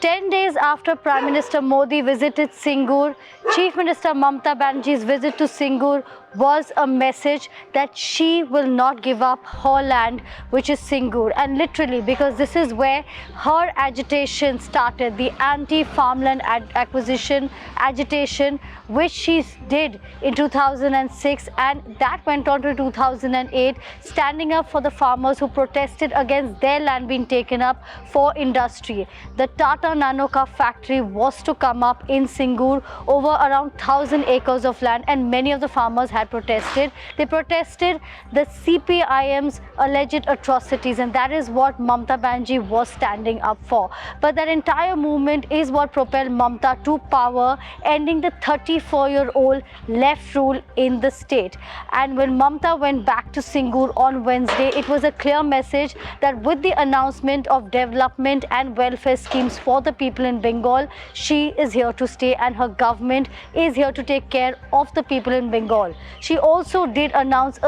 10 days after Prime Minister Modi visited Singur, Chief Minister Mamata Banerjee's visit to Singur was a message that she will not give up her land, which is Singur. And literally, because this is where her agitation started, the anti-farmland acquisition agitation, which she did in 2006, and that went on to 2008, standing up for the farmers who protested against their land being taken up for industry. The Tata Nanoka factory was to come up in Singur, over around 1,000 acres of land, and many of the farmers had protested. They protested the CPIM's alleged atrocities, and that is what Mamata Banerjee was standing up for. But that entire movement is what propelled Mamata to power, ending the 34-year-old left rule in the state. And when Mamata went back to Singur on Wednesday, it was a clear message that with the announcement of development and welfare schemes for the people in Bengal, she is here to stay and her government is here to take care of the people in Bengal. She also did announce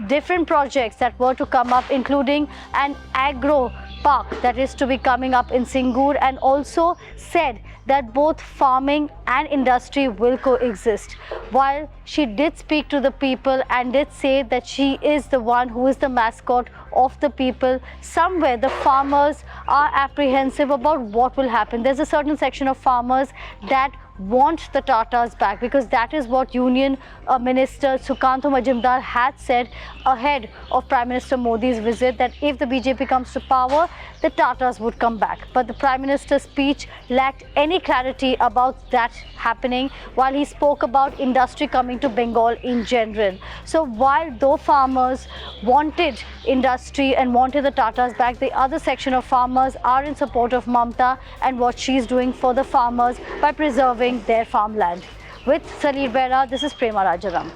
different projects that were to come up, including an agro park that is to be coming up in Singur, and also said that both farming and industry will coexist. While she did speak to the people and did say that she is the one who is the mascot of the people, somewhere the farmers are apprehensive about what will happen. There's a certain section of farmers that want the Tatas back, because that is what Union Minister Sukhantu Majumdar had said ahead of Prime Minister Modi's visit, that if the BJP comes to power, the Tatas would come back. But the Prime Minister's speech lacked any clarity about that happening, while he spoke about industry coming to Bengal in general. So while though farmers wanted industry and wanted the Tatas back, the other section of farmers are in support of Mamata and what she's doing for the farmers by preserving their farmland. With Salir Bera, this is Prema Rajaram.